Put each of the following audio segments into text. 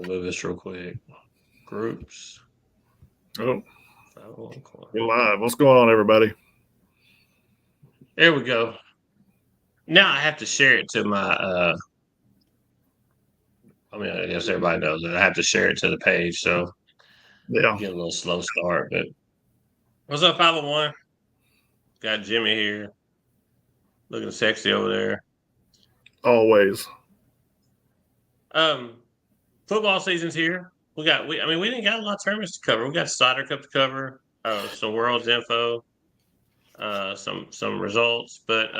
move this real quick. Groups. Oh, 501 we're live. What's going on, everybody? There we go. Now I have to share it to my. I guess everybody knows that I have to share it to the page, so Yeah, get a little slow start. But what's up, 501? Got Jimmy here, looking sexy over there. always. Football season's here. We didn't got a lot of tournaments to cover. We got Cider Cup to cover, some World's info, some results. But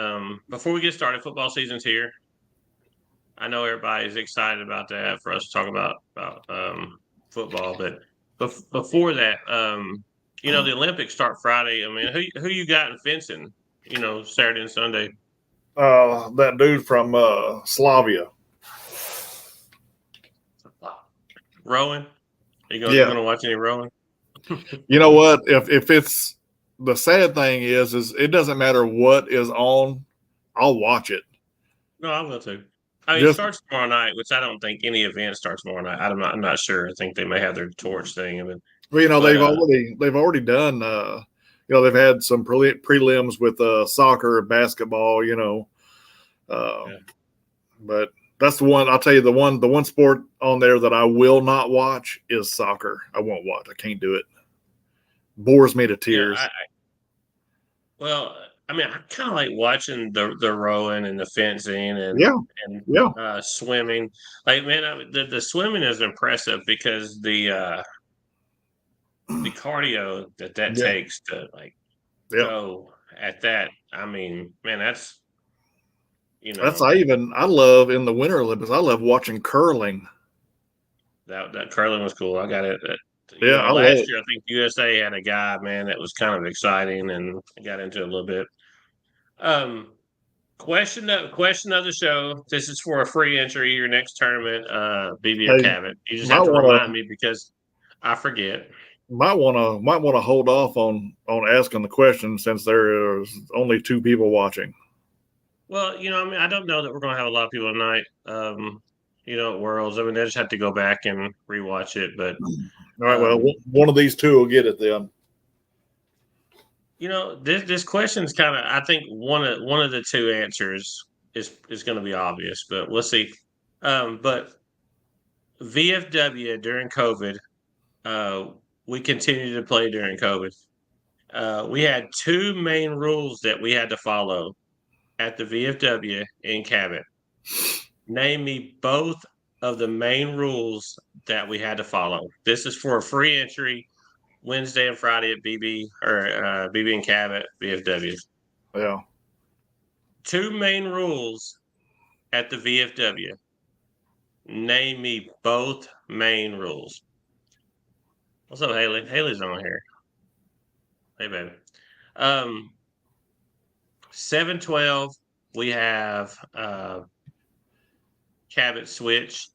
before we get started, football season's here. I know everybody's excited about that for us to talk about football, but before that, the Olympics start Friday. I mean, who you got in fencing? Saturday and Sunday. That dude from Slavia. Rowing. Are you gonna watch any rowing? You know what? If it's the sad thing is it doesn't matter what is on, I'll watch it. No, I will too. I mean, it starts tomorrow night, which I don't think any event starts tomorrow night. I'm not sure. I think they may have their torch thing. I mean, well, they've already done. They've had some prelims with soccer, basketball. yeah. But that's the one. I'll tell you the one sport on there that I will not watch is soccer. I won't watch. I can't do it. Bores me to tears. I kind of like watching the rowing and the fencing and swimming. Like, man, the swimming is impressive because the cardio that takes to go at that. I mean, man, that's I love in the Winter Olympics. I love watching curling. That curling was cool. I got it. Last year I think USA had a guy, man, that was kind of exciting, and I got into it a little bit. Question of the show. This is for a free entry your next tournament, BB or Cabot. You just have to remind me because I forget. Might want to hold off on asking the question since there is only 2 people watching. Well, I don't know that we're going to have a lot of people tonight. At Worlds. I mean, they just have to go back and rewatch it. But all right, well, one of these 2 will get it then. This question's kind of. I think one of the 2 answers is going to be obvious, but we'll see. But VFW during COVID, we continued to play during COVID. We had 2 main rules that we had to follow at the VFW in Cabot. Name me both of the main rules that we had to follow. This is for a free entry Wednesday and Friday at BB or BB and Cabot VFW. Yeah. 2 main rules at the VFW. Name me both main rules. What's up, Haley? Haley's on here. Hey, baby. 7-12. We have Cabot switch.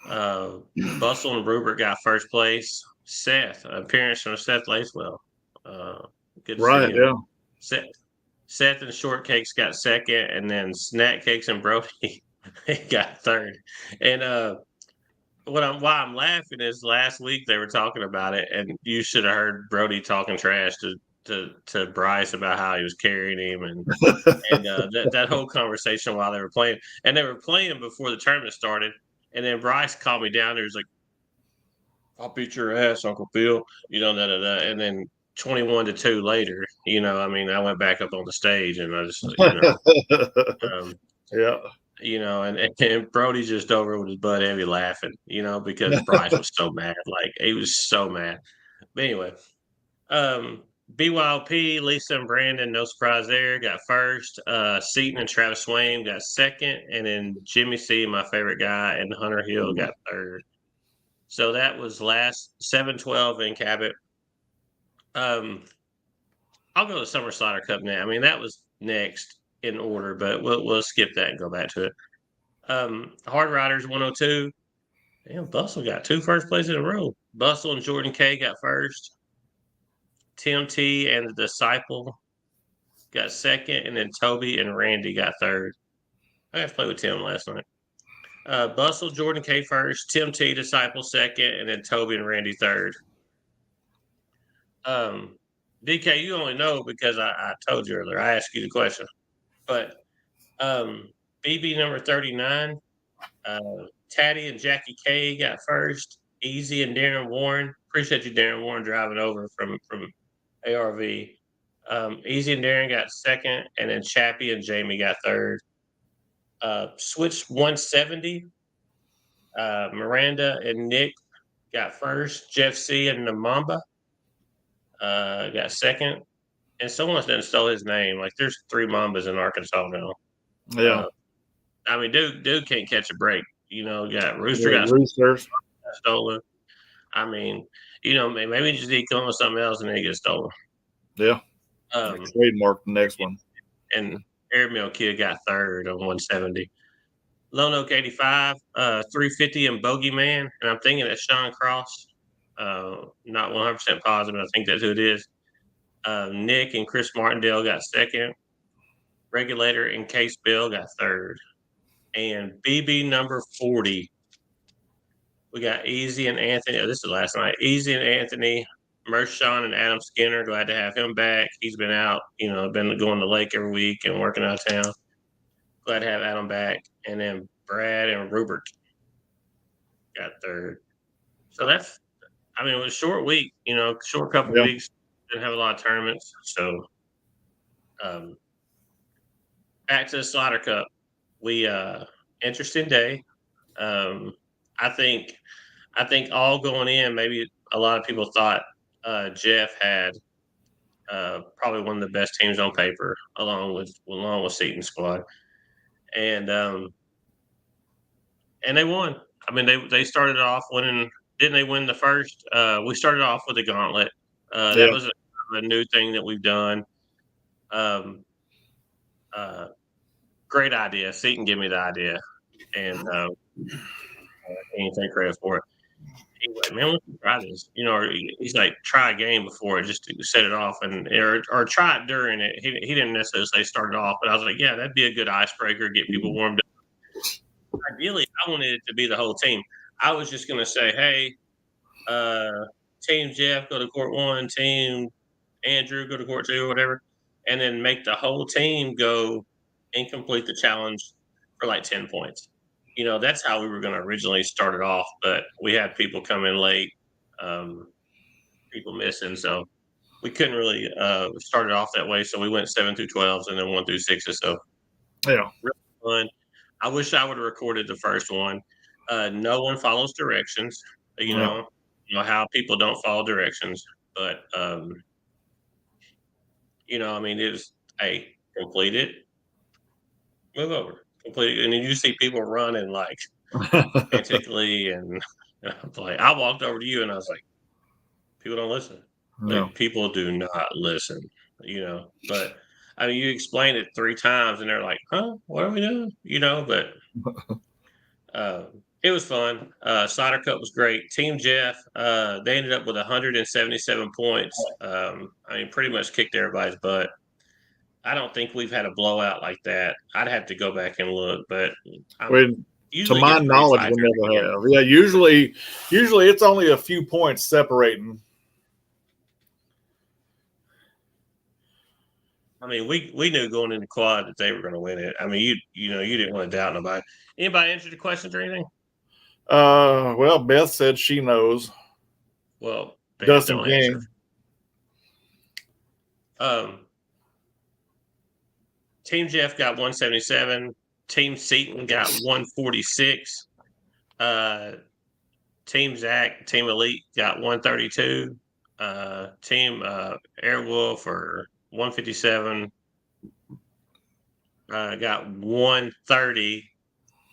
Bustle and Rupert got first place. Seth, appearance from Seth Lacewell. Good to see him. Seth and Shortcakes got second, and then Snack Cakes and Brody got third. And why I'm laughing is last week they were talking about it, and you should have heard Brody talking trash to Bryce about how he was carrying him, and that whole conversation while they were playing, and they were playing before the tournament started, and then Bryce called me down there. He's like, "I'll beat your ass, Uncle Phil," and then 21-2 later, I went back up on the stage and I just, and Brody just over with his butt heavy laughing, because Bryce was so mad. Like, he was so mad. But anyway, BYOP, Lisa and Brandon, no surprise there, got first. Seaton and Travis Swain got second. And then Jimmy C, my favorite guy, and Hunter Hill got third. So that was last 7-12 in Cabot. I'll go to Summer Slider Cup now. I mean, that was next in order, but we'll skip that and go back to it. Hard Riders 102. Damn, Bustle got 2 first places in a row. Bustle and Jordan K got first. Tim T and the Disciple got second, and then Toby and Randy got third. I got to play with Tim last night. Bustle, Jordan K first, Tim T, Disciple second, and then Toby and Randy third. DK, you only know because I told you earlier. I asked you the question. But BB number 39, Taddy and Jackie K got first. Easy and Darren Warren. Appreciate you, Darren Warren, driving over from ARV. Easy and Darren got second, and then Chappie and Jamie got third. Switch 170. Miranda and Nick got first. Jeff C and Namamba got second. And someone done stole his name. Like there's 3 Mambas in Arkansas now. Yeah. I mean, dude can't catch a break. Got Rooster got Roosters stolen. I mean, maybe just need to come with something else and then he gets stolen. Yeah. Trademark the next one. And Airmail Kid got third on 170. Lone Oak 85, 350 and Bogeyman. And I'm thinking that's Sean Cross. Not 100% positive. I think that's who it is. Nick and Chris Martindale got second. Regulator and Case Bill got third. And BB number 40. We got Easy and Anthony. Oh, this is last night. Easy and Anthony, Mershon and Adam Skinner. Glad to have him back. He's been out, been going to the lake every week and working out of town. Glad to have Adam back. And then Brad and Rupert got third. So it was a short week, short couple weeks. Didn't have a lot of tournaments. So back to the Slaughter Cup. We interesting day. I think all going in, maybe a lot of people thought Jeff had probably one of the best teams on paper, along with Seaton's squad, and they won. I mean, they started off winning. Didn't they win the first? We started off with a gauntlet. That was a new thing that we've done. Great idea. Seaton gave me the idea, and I can't take credit for it. Anyway, man, let's try this. He's like, try a game before it just to set it off, or try it during it. He didn't necessarily say start it off, but I was like, yeah, that'd be a good icebreaker, get people warmed up. Ideally, I wanted it to be the whole team. I was just going to say, hey, Team Jeff, go to court 1, Team Andrew, go to court 2, or whatever, and then make the whole team go and complete the challenge for like 10 points. That's how we were going to originally start it off, but we had people come in late, people missing, so we couldn't really start it off that way. So we went 7 through 12s and then 1 through 6s. So yeah, really fun. I wish I would have recorded the first one. No one follows directions. You know how people don't follow directions, but it was complete it, move over, complete it, and then you see people running like frantically, and like I walked over to you and I was like, people don't listen. No. Like people do not listen, but I mean, you explained it 3 times and they're like, huh, what are we doing? But it was fun. Cider Cup was great. Team Jeff, they ended up with 177 points. Pretty much kicked everybody's butt. I don't think we've had a blowout like that. I'd have to go back and look, but to my knowledge, we never have. Yeah, usually it's only a few points separating. I mean, we knew going into quad that they were going to win it. I mean, you didn't want to doubt nobody. Anybody answer the questions or anything? Well, Beth said she knows. Well, Beth Dustin King. Team Jeff got 177. Team Seaton got 146. Team Zach, Team Elite got 132. Team Airwolf or 157 got 130.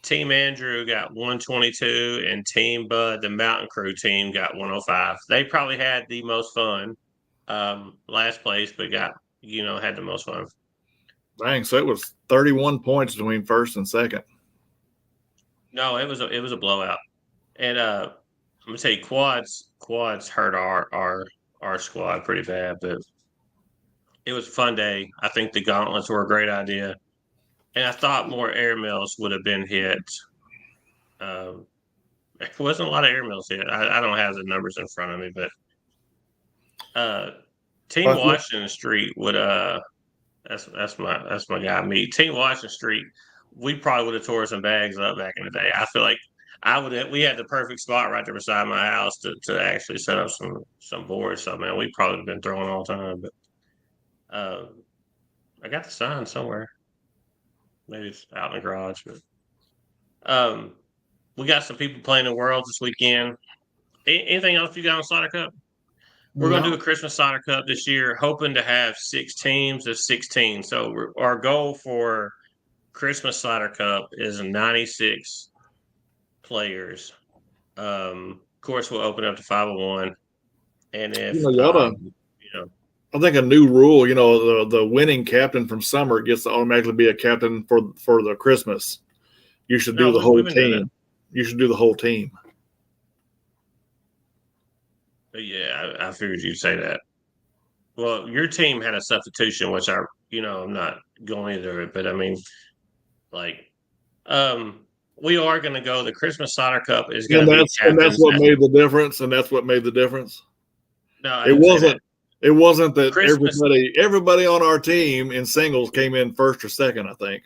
Team Andrew got 122, and Team Bud, the Mountain Crew team, got 105. They probably had the most fun. Last place, but had the most fun. Dang, so it was 31 points between first and second. No, it was a blowout. And I'm gonna tell you, quads hurt our squad pretty bad, but it was a fun day. I think the gauntlets were a great idea. And I thought more airmails would have been hit There wasn't a lot of airmails here. I don't have the numbers in front of me, but Team Washington Street would that's my guy. Me, Team Washington Street. We probably would have tore some bags up back in the day. I feel like we had the perfect spot right there beside my house to actually set up some boards. So man, we probably would have been throwing all the time. But I got the sign somewhere. Maybe it's out in the garage. But we got some people playing the World this weekend. Anything else you got on Slaughter Cup? We're going to do a Christmas Slaughter Cup this year, hoping to have 6 teams of 16. So our goal for Christmas Slaughter Cup is 96 players. Of course, we'll open up to 501. And if I think a new rule, the winning captain from summer gets to automatically be a captain for the Christmas. You should do the whole team. You should do the whole team. Yeah, I figured you'd say that. Well, your team had a substitution, which I'm not going either. But I mean, we are going to go. The Christmas Slaughter Cup is going to be captains. And that's what made the difference. And that's what made the difference. No, it wasn't. It wasn't that everybody on our team in singles came in first or second. I think.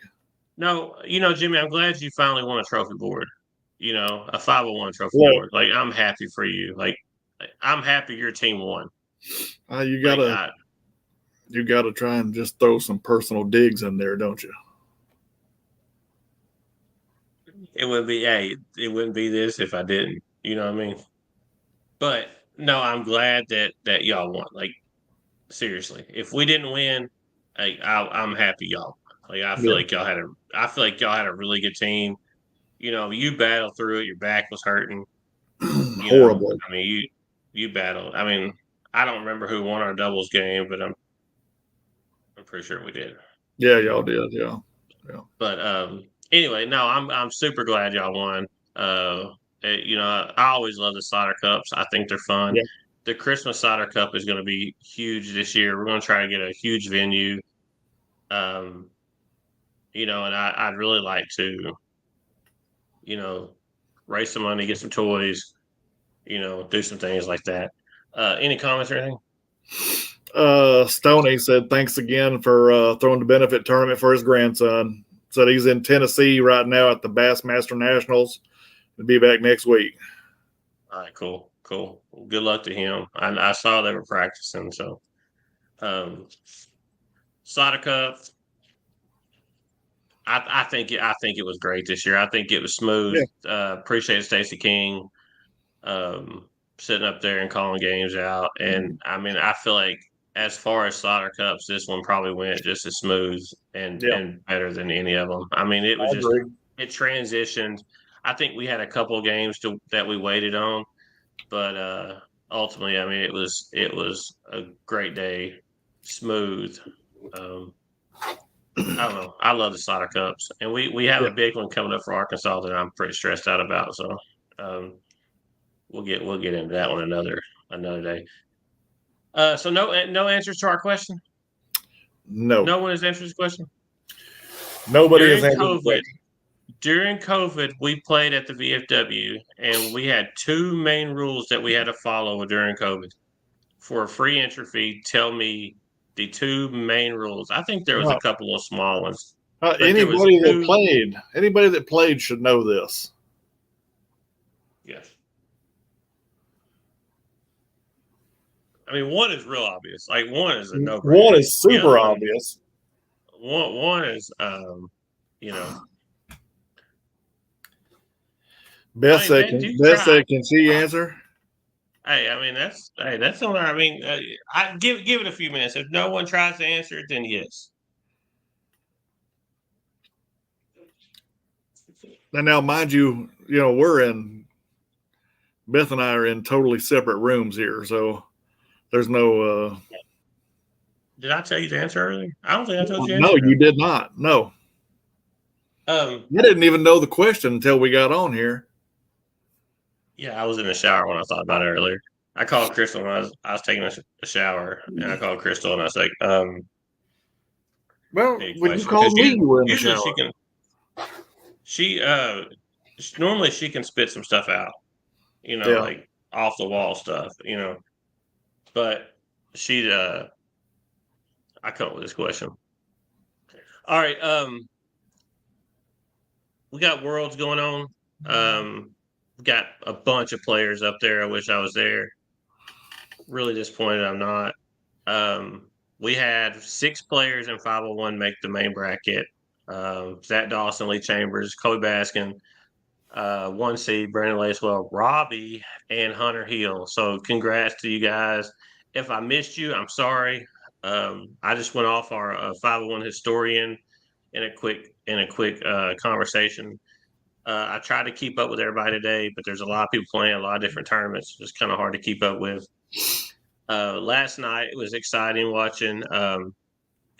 No, Jimmy, I'm glad you finally won a trophy board. A 501 trophy board. Like, I'm happy for you. Like, I'm happy your team won. You gotta try and just throw some personal digs in there, don't you? It wouldn't be this if I didn't. You know what I mean? But no, I'm glad that y'all won. Like, seriously, if we didn't win, I'm happy y'all won. Like, I feel like y'all had a really good team. You battled through it. Your back was hurting. Horribly. I mean, you battled. I mean, I don't remember who won our doubles game, but I'm pretty sure we did. Yeah, y'all did. Yeah. But anyway, no, I'm super glad y'all won. I always love the Slaughter Cups. I think they're fun. Yeah. The Christmas Slaughter Cup is going to be huge this year. We're going to try to get a huge venue. And I'd really like to, raise some money, get some toys, do some things like that. Any comments or anything? Stoney said, thanks again for throwing the benefit tournament for his grandson. Said he's in Tennessee right now at the Bassmaster Nationals. He'll be back next week. All right, cool. Good luck to him. I saw they were practicing. So, Slaughter Cup. I think it was great this year. I think it was smooth. Yeah. Appreciate Stacey King sitting up there and calling games out. And I mean, I feel like as far as Slaughter Cups, this one probably went just as smooth and better than any of them. I mean, it was it transitioned. I think we had a couple of games that we waited on, but ultimately, I mean, it was a great day, smooth. I don't know. I love the Slaughter Cups, and we have a big one coming up for Arkansas that I'm pretty stressed out about. So we'll get into that one another day. So no answers to our question. No one has answered this question. Nobody has answered the question. During COVID, we played at the VFW, and we had 2 main rules that we had to follow during COVID. For a free entry fee, tell me the 2 main rules. I think there was a couple of small ones. Anybody that played should know this. Yes. I mean, one is real obvious. Like, one is a no-brainer. One is super obvious. One is, Beth said, can she answer? Hey, I mean, that's on there. I mean, I give it a few minutes. If no one tries to answer it, then yes. Now, mind you, Beth and I are in totally separate rooms here, so there's no. Did I tell you the answer earlier? I don't think I told you. No, you did not. No. I didn't even know the question until we got on here. Yeah, I was in the shower when I thought about it earlier. I called Crystal when I was taking a shower, and I called Crystal and I was like, "Well, when you called me, you were in the shower." normally she can spit some stuff out, like off the wall stuff, but she, I come up with this question. All right. We got Worlds going on. Got a bunch of players up there. I wish I was there. Really disappointed I'm not. We had 6 players in 501 make the main bracket. Zach Dawson, Lee Chambers, Kobe Baskin, 1 seed, Brandon Lacewell, Robbie, and Hunter Hill. So congrats to you guys. If I missed you, I'm sorry. I just went off our 501 historian in a quick conversation. I tried to keep up with everybody today, but there's a lot of people playing a lot of different tournaments. It's kind of hard to keep up with. Last night it was exciting watching, kind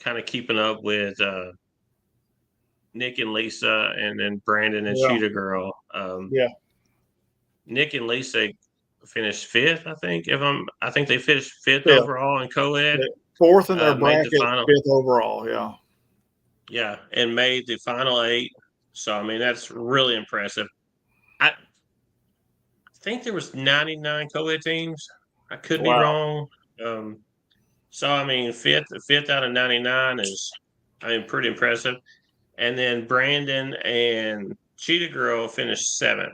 of keeping up with Nick and Lisa, and then Brandon and Cheetah Girl. Nick and Lisa finished 5th, I think. I think they finished 5th overall in co-ed. 4th in their bracket, 5th overall. Yeah. Yeah, and made the final 8. So I mean, that's really impressive. I think there was 99 co-ed teams. I could be wrong. So I mean, fifth out of 99 is, pretty impressive. And then Brandon and Cheetah Girl finished 7th,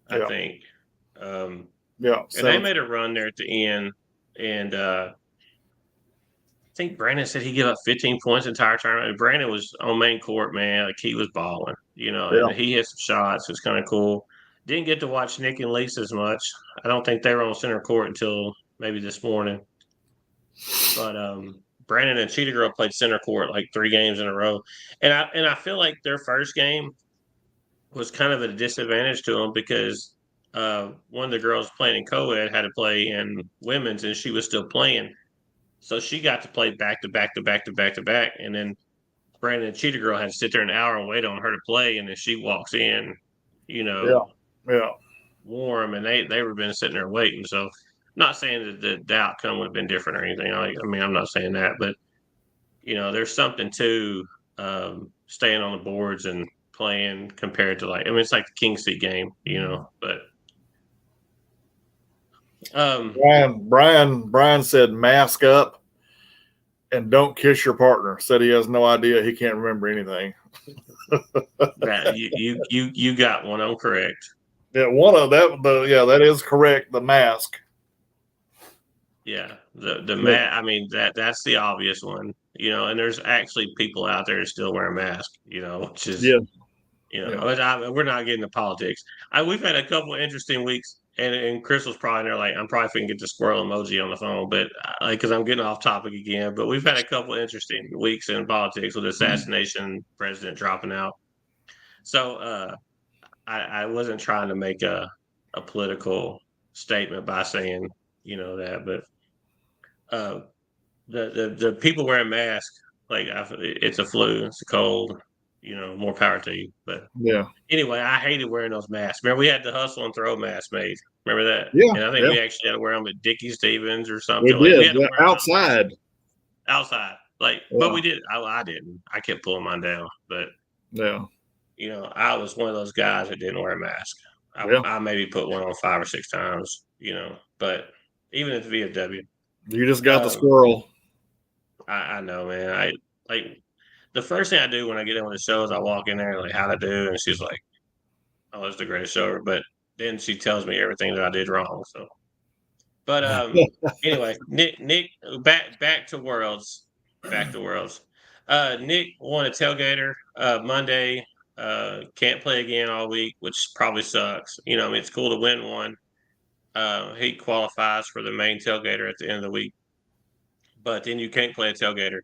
I think. And they made a run there at the end. And I think Brandon said he gave up 15 points the entire tournament. Brandon was on main court, man. Like, he was balling, and he hit some shots. It was kind of cool. Didn't get to watch Nick and Lisa as much. I don't think they were on center court until maybe this morning. But Brandon and Cheetah Girl played center court like 3 games in a row, and I feel like their first game was kind of at a disadvantage to them because one of the girls playing in co-ed had to play in women's, and she was still playing, so she got to play back to back to back to back to back, and then Brandon and Cheetah Girl had to sit there an hour and wait on her to play, and then she walks in, warm, and they were been sitting there waiting. So, not saying that the outcome would have been different or anything. I'm not saying that, but there's something to staying on the boards and playing compared to it's like the King Seat game, But Brian said mask up and don't kiss your partner. Said he has no idea. He can't remember anything. you got one on correct. Yeah, one of that. That is correct. The mask. Yeah, the mask. That's the obvious one. And there's actually people out there that still wear a mask. Which is we're not getting to politics. We've had a couple of interesting weeks, and Crystal's probably there like, I'm probably going to get the squirrel emoji on the phone, but because I'm getting off topic again. But we've had a couple of interesting weeks in politics with assassination, president dropping out. So I wasn't trying to make a political statement by saying that, but the people wearing masks, like, it's a flu, it's a cold, more power to you. But anyway, I hated wearing those masks. Remember, we had the hustle and throw mask made. Remember that? Yeah. And I think we actually had to wear them at Dickie Stevens or something. We did. Outside. But we did. I didn't. I kept pulling mine down. But I was one of those guys that didn't wear a mask. I maybe put one on 5 or 6 times. But even at the VFW. You just got the squirrel. I know, man. The first thing I do when I get in with the show is I walk in there like, how'd I do? And she's like, oh, it's the greatest show ever. But then she tells me everything that I did wrong. So, but anyway, Nick, back to Worlds. Nick won a tailgater Monday. Can't play again all week, which probably sucks. It's cool to win one. He qualifies for the main tailgater at the end of the week, but then you can't play a tailgater.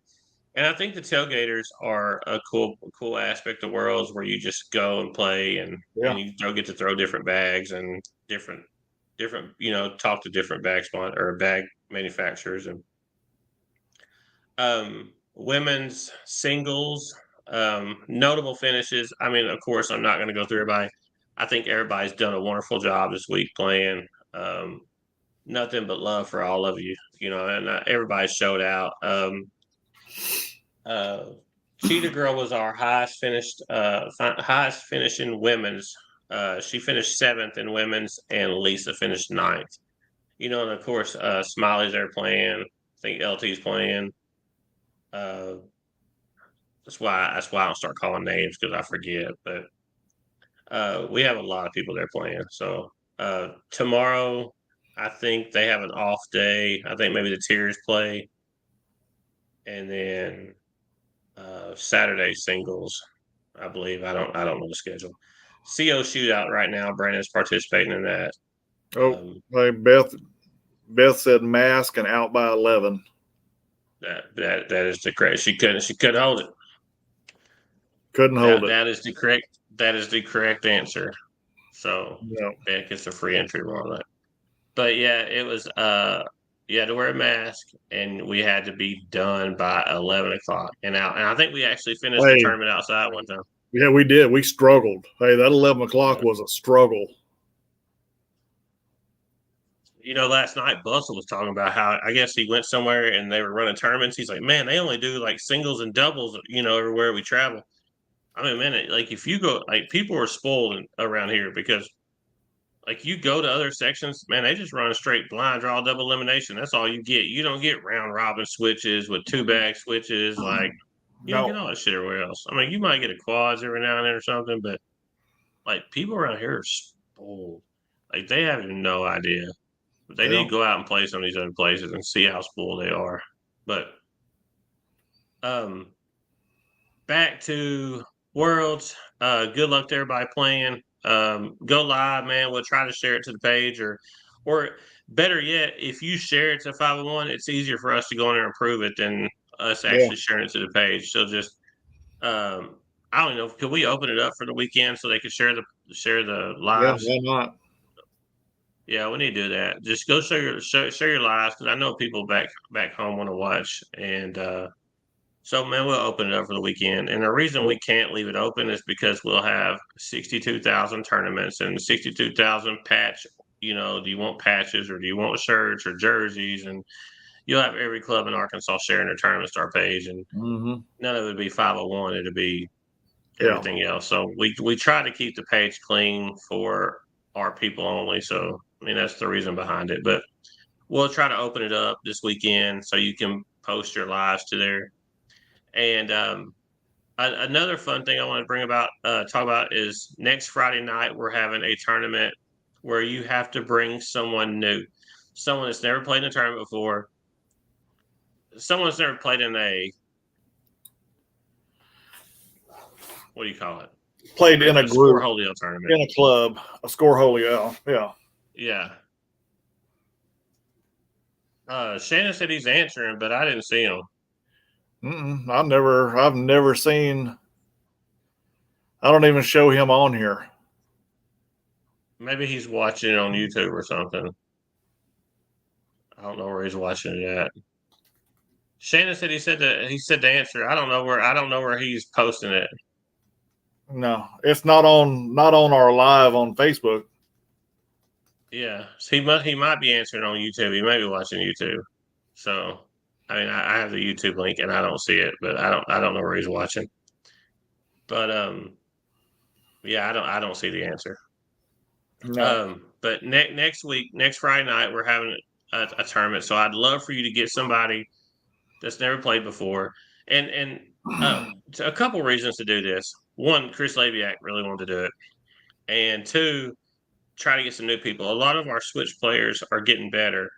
And I think the tailgaters are a cool aspect of Worlds where you just go and play, and you get to throw different bags and different, talk to different bag manufacturers. And women's singles, notable finishes. Of course, I'm not going to go through everybody. I think everybody's done a wonderful job this week playing. Nothing but love for all of you, and everybody showed out. Cheetah Girl was our highest finishing women's She finished 7th in women's, and Lisa finished 9th. And of course, Smiley's there playing. I think LT's playing. That's why I don't start calling names because I forget. But we have a lot of people there playing. So tomorrow, I think they have an off day. I think maybe the Tiers play, and then Saturday singles. I believe I don't know the schedule. CO shootout right now. Brandon's participating in that. Hey, Beth said mask and out by 11. That is the correct. She couldn't hold it. Couldn't hold it. That is the correct answer. So Beck gets a free entry on that. But yeah, it was you had to wear a mask, and we had to be done by 11 o'clock and out. And I think we actually finished the tournament outside one time. Yeah, we did. We struggled. Hey, that 11 o'clock was a struggle. Last night Bustle was talking about how I guess he went somewhere and they were running tournaments. He's like, man, they only do like singles and doubles, everywhere we travel. I mean, man, like if you go, like people are spoiled around here because like you go to other sections, man, they just run straight blind draw double elimination. That's all you get. You don't get round robin switches with 2-bag switches. Like you don't get all that shit everywhere else. I mean, you might get a quads every now and then or something, but like people around here are spoiled. Like they have no idea. They need to go out and play some of these other places and see how spoiled they are. But back to Worlds. Good luck to everybody playing. Go live, man. We'll try to share it to the page, or better yet, if you share it to 501, it's easier for us to go in there and prove it than us actually sharing it to the page. So just, I don't know. Could we open it up for the weekend so they could share the lives? Yeah, why not? Yeah, we need to do that. Just go share your lives because I know people back home want to watch, and so man, we'll open it up for the weekend. And the reason we can't leave it open is because we'll have 62,000 tournaments and 62,000 patch. Do you want patches or do you want shirts or jerseys? And you'll have every club in Arkansas sharing their tournament star page, and none of it would be 501. It'd be everything else. So we try to keep the page clean for our people only. So I mean, that's the reason behind it. But we'll try to open it up this weekend so you can post your lives to there. And another fun thing I want to talk about is next Friday night we're having a tournament where you have to bring someone new, someone that's never played in a tournament before, someone that's never played in a what do you call it? Played in a group, Score-Holio tournament, in a club, a Score-Holio, yeah. Shannon said he's answering, but I didn't see him. I've never seen. I don't even show him on here. Maybe he's watching it on YouTube or something. I don't know where he's watching it at. Shannon said he said the answer. I don't know where he's posting it. No, it's not on our live on Facebook. Yeah, so he might be answering on YouTube. He might be watching YouTube. So, I mean, I have the YouTube link and I don't see it, but I don't know where he's watching. But yeah, I don't see the answer. No. But next week, next Friday night, we're having a tournament. So I'd love for you to get somebody that's never played before, and a couple reasons to do this. One, Chris Labiak really wanted to do it, and two, try to get some new people. A lot of our switch players are getting better,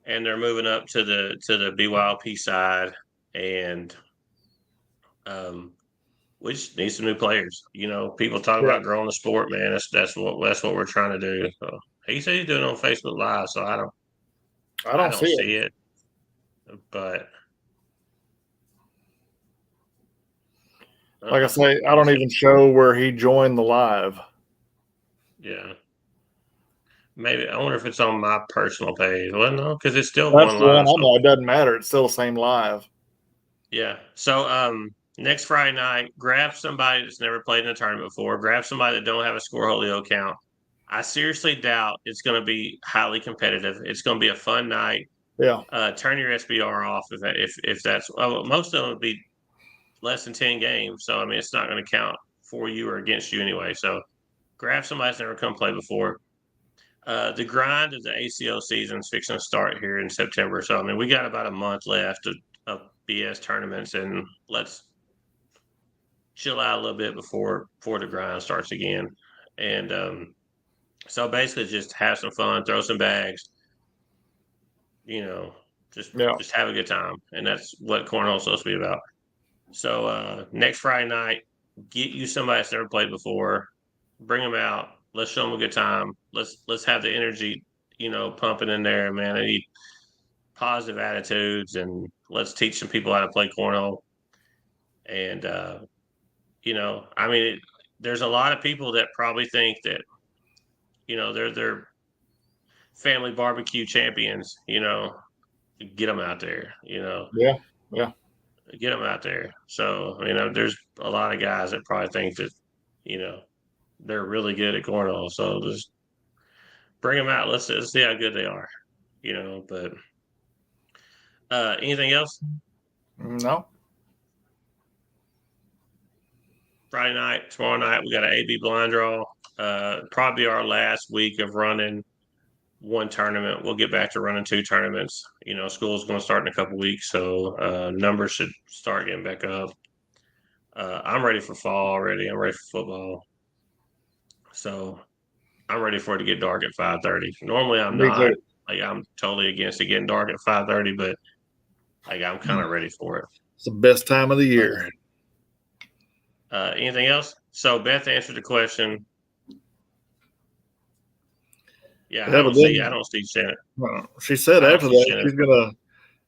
and they're moving up to the BYLP side, and we just need some new players. People talk about growing the sport, man. That's what we're trying to do. So he said he's doing it on Facebook Live, so I don't see it. But like I say, I don't even show where he joined the live. Yeah. Maybe I wonder if it's on my personal page. Well, no, because it's still That's one live. So it doesn't matter. It's still the same live. Yeah. So next Friday night, grab somebody that's never played in a tournament before. Grab somebody that don't have a Score-Holio account. I seriously doubt it's going to be highly competitive. It's going to be a fun night. Yeah. Turn your SBR off if that's most of them would be less than 10 games. So I mean, it's not going to count for you or against you anyway. So grab somebody that's never come play before. The grind of the ACL season is fixing to start here in September. So, I mean, we got about a month left of BS tournaments, and let's chill out a little bit before the grind starts again. And so basically just have some fun, throw some bags, just have a good time. And that's what cornhole is supposed to be about. So next Friday night, get you somebody that's never played before, bring them out. Let's show them a good time. Let's have the energy, pumping in there, man. I need positive attitudes, and let's teach some people how to play cornhole. And I mean, there's a lot of people that probably think that they're family barbecue champions. Get them out there. Yeah. Get them out there. So there's a lot of guys that probably think that they're really good at cornhole. So just bring them out. Let's see how good they are. But anything else? No. Friday night, tomorrow night, we got an AB blind draw. Probably our last week of running one tournament. We'll get back to running two tournaments. School's going to start in a couple weeks, so numbers should start getting back up. I'm ready for fall already. I'm ready for football. So I'm ready for it to get dark at 5:30. Normally I'm not. Like, I'm totally against it getting dark at 5:30, but like, I'm kind of ready for it. It's the best time of the year. Anything else? So Beth answered the question. Yeah, I don't see Shannon. She said after that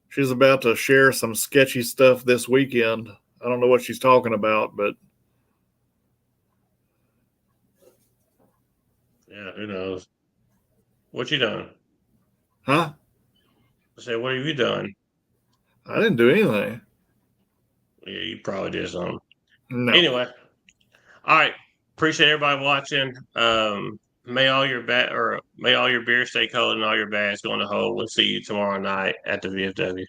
she's about to share some sketchy stuff this weekend. I don't know what she's talking about, but yeah, who knows? What you done? Huh? I said, what have you done? I didn't do anything. Yeah, you probably did something. No. Anyway, all right. Appreciate everybody watching. May all your beer stay cold and all your bags go in the hole. We'll see you tomorrow night at the VFW.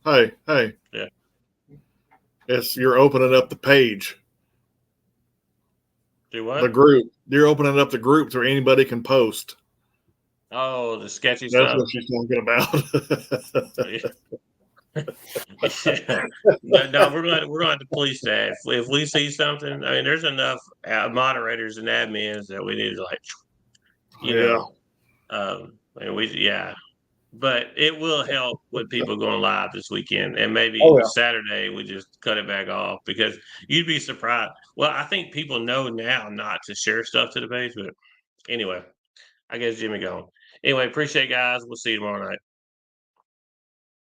Hey. Yeah. You're opening up the page. Do what? The group. You're opening up the group so anybody can post. Oh, the sketchy stuff. That's what she's talking about. Yeah. No, we're going to have to police that. If we see something, I mean, there's enough moderators and admins that we need to but it will help with people going live this weekend, and maybe Saturday we just cut it back off, because you'd be surprised. Well, I think people know now not to share stuff to the page, but anyway, I guess Jimmy gone. Anyway, appreciate it, guys. We'll see you tomorrow night.